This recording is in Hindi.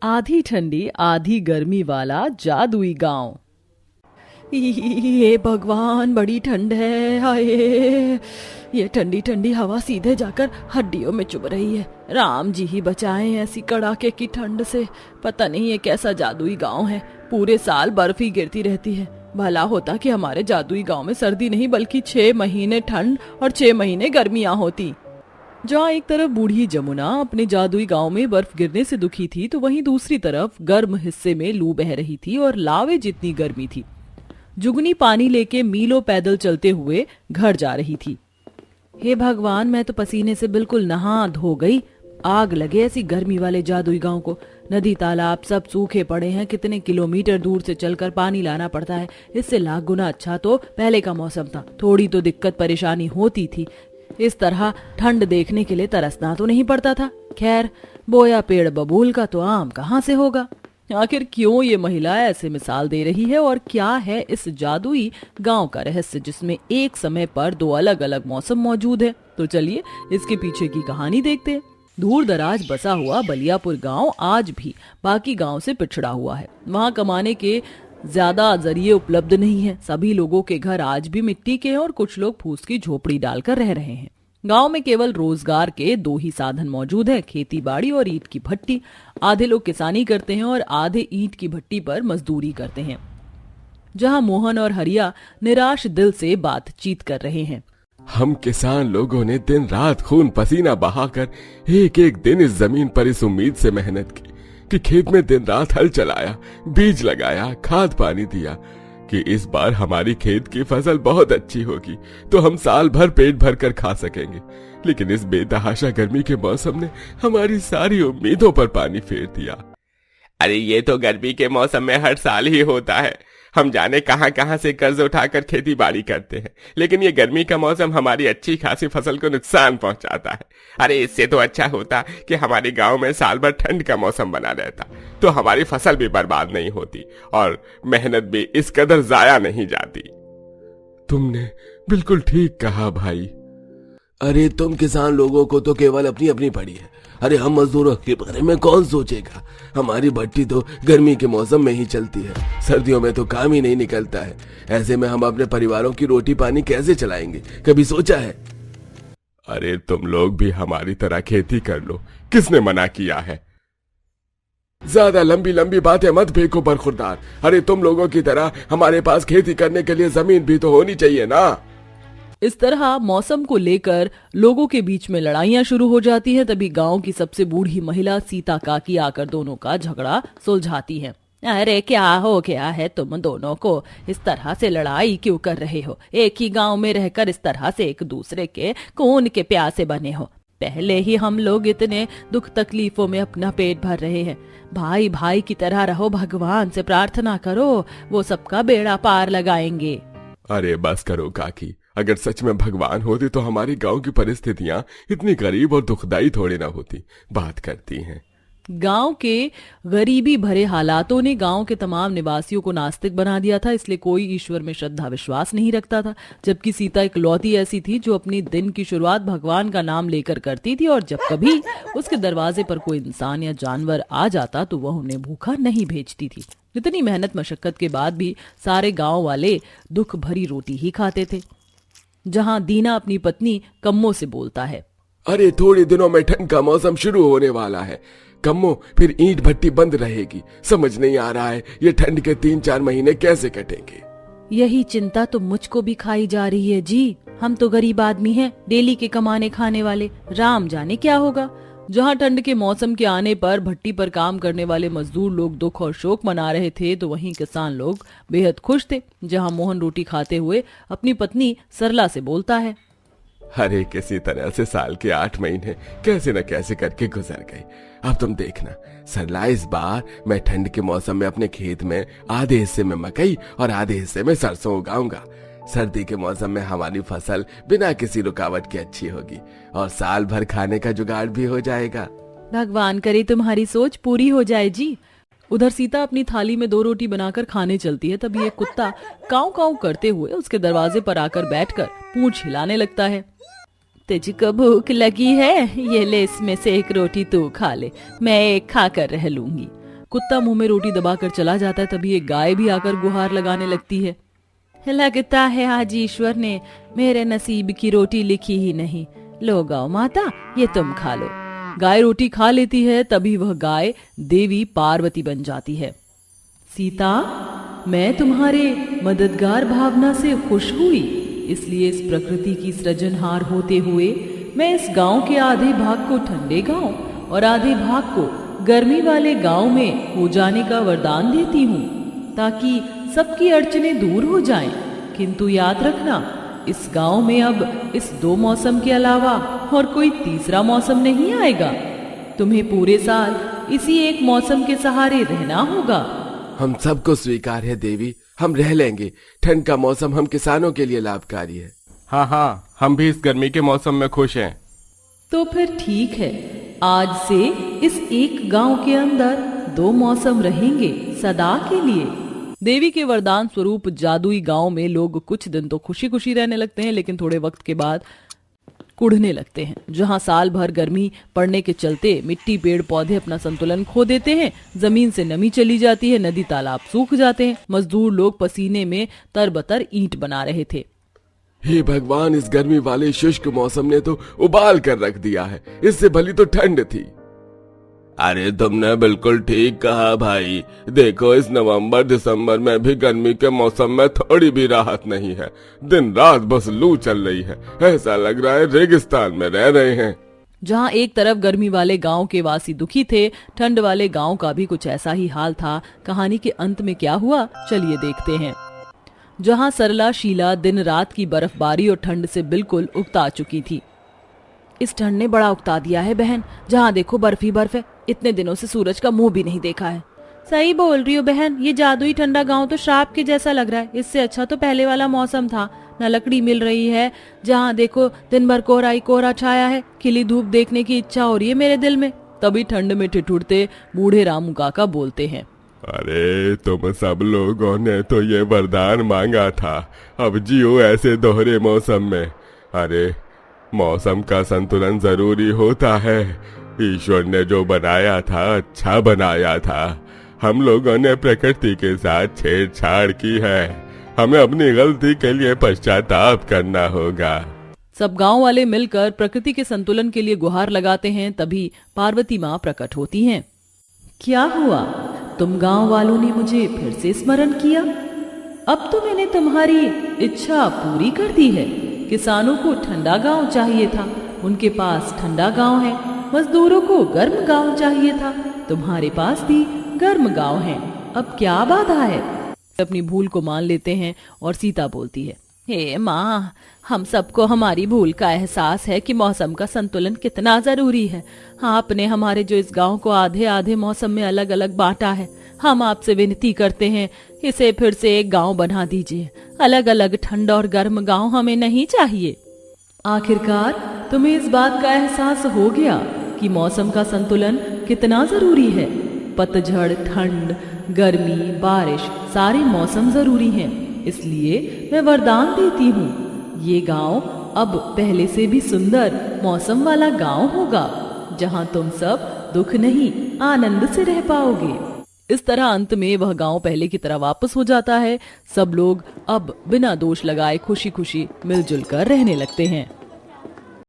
आधी ठंडी आधी गर्मी वाला जादुई गांव। ये भगवान, बड़ी ठंड है। हाय, ये ठंडी ठंडी हवा सीधे जाकर हड्डियों में चुभ रही है। राम जी ही बचाएं ऐसी कड़ाके की ठंड से। पता नहीं ये कैसा जादुई गांव है, पूरे साल बर्फ ही गिरती रहती है। भला होता कि हमारे जादुई गांव में सर्दी नहीं बल्कि 6 महीने ठंड और 6 महीने गर्मियां होती। जहाँ एक तरफ बूढ़ी जमुना अपने जादुई गांव में बर्फ गिरने से दुखी थी, तो वहीं दूसरी तरफ गर्म हिस्से में लू बह रही थी और लावे जितनी गर्मी थी। जुगनी पानी लेके मीलों पैदल चलते हुए घर जा रही थी। हे भगवान, मैं तो पसीने से बिल्कुल नहा धो गई। आग लगे ऐसी गर्मी वाले जादुई गांव को। नदी तालाब सब सूखे पड़े हैं, कितने किलोमीटर दूर से चलकर पानी लाना पड़ता है। इससे लाख गुना अच्छा तो पहले का मौसम था। थोड़ी तो दिक्कत परेशानी होती थी, इस तरह ठंड देखने के लिए तरसना तो नहीं पड़ता था। खैर, बोया पेड़ बबूल का तो आम कहाँ से होगा। आखिर क्यों ये महिला ऐसे मिसाल दे रही है और क्या है इस जादुई गांव का रहस्य जिसमें एक समय पर 2 अलग अलग मौसम मौजूद है। तो चलिए इसके पीछे की कहानी देखते हैं। दूर दराज बसा हुआ बलियापुर गांव आज भी बाकी गांव से पिछड़ा हुआ है। वहां कमाने के ज्यादा जरिए उपलब्ध नहीं है। सभी लोगों के घर आज भी मिट्टी के हैं और कुछ लोग फूस की झोपड़ी डालकर रह रहे हैं। गांव में केवल रोजगार के 2 ही साधन मौजूद है, खेती बाड़ी और ईंट की भट्टी। आधे लोग किसानी करते हैं और आधे ईंट की भट्टी पर मजदूरी करते हैं। जहां मोहन और हरिया निराश दिल से बातचीत कर रहे हैं। हम किसान लोगों ने दिन रात खून पसीना बहाकर एक एक दिन इस जमीन पर इस उम्मीद से मेहनत की कि खेत में दिन रात हल चलाया, बीज लगाया, खाद पानी दिया कि इस बार हमारी खेत की फसल बहुत अच्छी होगी तो हम साल भर पेट भर कर खा सकेंगे। लेकिन इस बेतहाशा गर्मी के मौसम ने हमारी सारी उम्मीदों पर पानी फेर दिया। अरे ये तो गर्मी के मौसम में हर साल ही होता है। हम जाने कहां कहां से कर्ज उठाकर खेती बाड़ी करते हैं, लेकिन ये गर्मी का मौसम हमारी अच्छी खासी फसल को नुकसान पहुंचाता है। अरे इससे तो अच्छा होता कि हमारे गांव में साल भर ठंड का मौसम बना रहता, तो हमारी फसल भी बर्बाद नहीं होती और मेहनत भी इस कदर जाया नहीं जाती। तुमने बिल्कुल ठीक कहा भाई। अरे तुम किसान लोगों को तो केवल अपनी अपनी पड़ी है। अरे हम मजदूरों के बारे में कौन सोचेगा। हमारी भट्टी तो गर्मी के मौसम में ही चलती है, सर्दियों में तो काम ही नहीं निकलता है। ऐसे में हम अपने परिवारों की रोटी पानी कैसे चलाएंगे, कभी सोचा है? अरे तुम लोग भी हमारी तरह खेती कर लो, किसने मना किया है? ज्यादा लंबी लंबी बातें मत फेंको बरखुरदार। अरे तुम लोगों की तरह हमारे पास खेती करने के लिए जमीन भी तो होनी चाहिए ना। इस तरह मौसम को लेकर लोगों के बीच में लड़ाइयां शुरू हो जाती हैं। तभी गांव की सबसे बूढ़ी महिला सीता काकी आकर दोनों का झगड़ा सुलझाती है। अरे क्या हो गया है तुम दोनों को? इस तरह से लड़ाई क्यों कर रहे हो? एक ही गांव में रहकर इस तरह से एक दूसरे के खून के प्यासे बने हो। पहले ही हम लोग इतने दुख तकलीफों में अपना पेट भर रहे हैं। भाई भाई की तरह रहो, भगवान से प्रार्थना करो, वो सबका बेड़ा पार लगाएंगे। अरे बस करो काकी, अगर सच में भगवान होते तो हमारे गांव की परिस्थितियां इतनी गरीब और दुखदाई थोड़ी ना होती। बात करती हैं। गांव के गरीबी भरे हालातों ने गांव के तमाम निवासियों को नास्तिक बना दिया था, इसलिए कोई ईश्वर में श्रद्धा विश्वास नहीं रखता था। जबकि सीता इकलौती ऐसी थी जो अपनी दिन की शुरुआत भगवान का नाम लेकर करती थी और जब कभी उसके दरवाजे पर कोई इंसान या जानवर आ जाता तो वह उन्हें भूखा नहीं भेजती थी। इतनी मेहनत मशक्कत के बाद भी सारे गाँव वाले दुख भरी रोटी ही खाते थे। जहां दीना अपनी पत्नी कम्मो से बोलता है, अरे थोड़े दिनों में ठंड का मौसम शुरू होने वाला है कम्मो, फिर ईंट भट्टी बंद रहेगी। समझ नहीं आ रहा है ये ठंड के 3-4 महीने कैसे कटेंगे। यही चिंता तो मुझको भी खाई जा रही है जी। हम तो गरीब आदमी हैं, डेली के कमाने खाने वाले। राम जाने क्या होगा। जहां ठंड के मौसम के आने पर भट्टी पर काम करने वाले मजदूर लोग दुख और शोक मना रहे थे, तो वहीं किसान लोग बेहद खुश थे। जहां मोहन रोटी खाते हुए अपनी पत्नी सरला से बोलता है, अरे किसी तरह से साल के 8 महीने कैसे न कैसे करके गुजर गए। अब तुम देखना सरला, इस बार मैं ठंड के मौसम में अपने खेत में आधे हिस्से में मकई और आधे हिस्से में सरसों उगाऊंगा। सर्दी के मौसम में हमारी फसल बिना किसी रुकावट के अच्छी होगी और साल भर खाने का जुगाड़ भी हो जाएगा। भगवान करे तुम्हारी सोच पूरी हो जाए जी। उधर सीता अपनी थाली में 2 रोटी बनाकर खाने चलती है, तभी एक कुत्ता काऊ काऊ करते हुए उसके दरवाजे पर आकर बैठकर पूंछ हिलाने लगता है। तुझको भूख लगी है? ये ले, इसमें से एक रोटी तू खा ले, मैं एक खाकर रह लूंगी। कुत्ता मुंह में रोटी दबाकर चला जाता है तभी एक गाय भी आकर गुहार लगाने लगती है। लगता है आज ईश्वर ने मेरे नसीब की रोटी लिखी ही नहीं। लो गौ माता, ये तुम खा लो। गाय रोटी खा लेती है तभी वह गाय देवी पार्वती बन जाती है। सीता, मैं तुम्हारे मददगार भावना से खुश हुई, इसलिए इस प्रकृति की सृजनहार होते हुए मैं इस गांव के आधे भाग को ठंडे गांव और आधे भाग को गर्मी वाले गांव में हो जाने का वरदान देती हूँ, ताकि सबकी अड़चने दूर हो जाएं। किंतु याद रखना, इस गांव में अब इस 2 मौसम के अलावा और कोई तीसरा मौसम नहीं आएगा। तुम्हें पूरे साल इसी एक मौसम के सहारे रहना होगा। हम सबको स्वीकार है देवी, हम रह लेंगे। ठंड का मौसम हम किसानों के लिए लाभकारी है। हाँ हाँ, हम भी इस गर्मी के मौसम में खुश हैं। तो फिर ठीक है, आज से इस एक गांव के अंदर 2 मौसम रहेंगे सदा के लिए। देवी के वरदान स्वरूप जादुई गांव में लोग कुछ दिन तो खुशी खुशी रहने लगते हैं, लेकिन थोड़े वक्त के बाद कुढ़ने लगते हैं। जहां साल भर गर्मी पड़ने के चलते मिट्टी पेड़ पौधे अपना संतुलन खो देते हैं, जमीन से नमी चली जाती है, नदी तालाब सूख जाते हैं, मजदूर लोग पसीने में तरबतर ईंट बना रहे थे। हे भगवान, इस गर्मी वाले शुष्क मौसम ने तो उबाल कर रख दिया है। इससे भली तो ठंड थी। अरे तुमने बिल्कुल ठीक कहा भाई। देखो, इस नवंबर दिसंबर में भी गर्मी के मौसम में थोड़ी भी राहत नहीं है। दिन रात बस लू चल रही है। ऐसा लग रहा है रेगिस्तान में रह रहे हैं। जहां एक तरफ गर्मी वाले गांव के वासी दुखी थे, ठंड वाले गांव का भी कुछ ऐसा ही हाल था। कहानी के अंत में क्या हुआ, चलिए देखते हैं। जहां सरला शीला दिन रात की बर्फबारी और ठंड से बिल्कुल उकता चुकी थी। इस ठंड ने बड़ा उकता दिया है बहन, जहाँ देखो बर्फ ही बर्फ है। इतने दिनों से सूरज का मुंह भी नहीं देखा है। सही बोल रही हो बहन, ये जादुई ठंडा गांव तो श्राप के जैसा लग रहा है। इससे अच्छा तो पहले वाला मौसम था। न लकड़ी मिल रही है, जहाँ देखो दिन भर कोहरा ही कोहरा छाया है। खिली धूप देखने की इच्छा हो रही है मेरे दिल में। तभी ठंड में ठिठुरते बूढ़े रामू काका बोलते हैं, अरे तुम सब लोगों ने तो ये वरदान मांगा था, अब जियो ऐसे दोहरे मौसम में। अरे मौसम का संतुलन जरूरी होता है। ईश्वर ने जो बनाया था अच्छा बनाया था। हम लोगों ने प्रकृति के साथ छेड़छाड़ की है। हमें अपनी गलती के लिए पश्चाताप करना होगा। सब गांव वाले मिलकर प्रकृति के संतुलन के लिए गुहार लगाते हैं। तभी पार्वती माँ प्रकट होती हैं। क्या हुआ, तुम गांव वालों ने मुझे फिर से स्मरण किया? अब तो मैंने तुम्हारी इच्छा पूरी कर दी है। किसानों को ठंडा गांव चाहिए था, उनके पास ठंडा गांव है। मजदूरों को गर्म गांव चाहिए था, तुम्हारे पास भी गर्म गांव है। अब क्या बाधा है? अपनी भूल को मान लेते हैं और सीता बोलती है, हे माँ, हम सबको हमारी भूल का एहसास है कि मौसम का संतुलन कितना जरूरी है। आपने हमारे जो इस गांव को आधे आधे मौसम में अलग अलग बांटा है, हम आपसे विनती करते हैं इसे फिर से एक गांव बना दीजिए। अलग अलग ठंडा और गर्म गांव हमें नहीं चाहिए। आखिरकार तुम्हें इस बात का एहसास हो गया कि मौसम का संतुलन कितना जरूरी है। पतझड़, ठंड, गर्मी, बारिश, सारे मौसम जरूरी हैं। इसलिए मैं वरदान देती हूँ, ये गांव अब पहले से भी सुंदर मौसम वाला गांव होगा, जहाँ तुम सब दुख नहीं आनंद से रह पाओगे। इस तरह अंत में वह गांव पहले की तरह वापस हो जाता है। सब लोग अब बिना दोष लगाए खुशी खुशी मिलजुल कर रहने लगते हैं।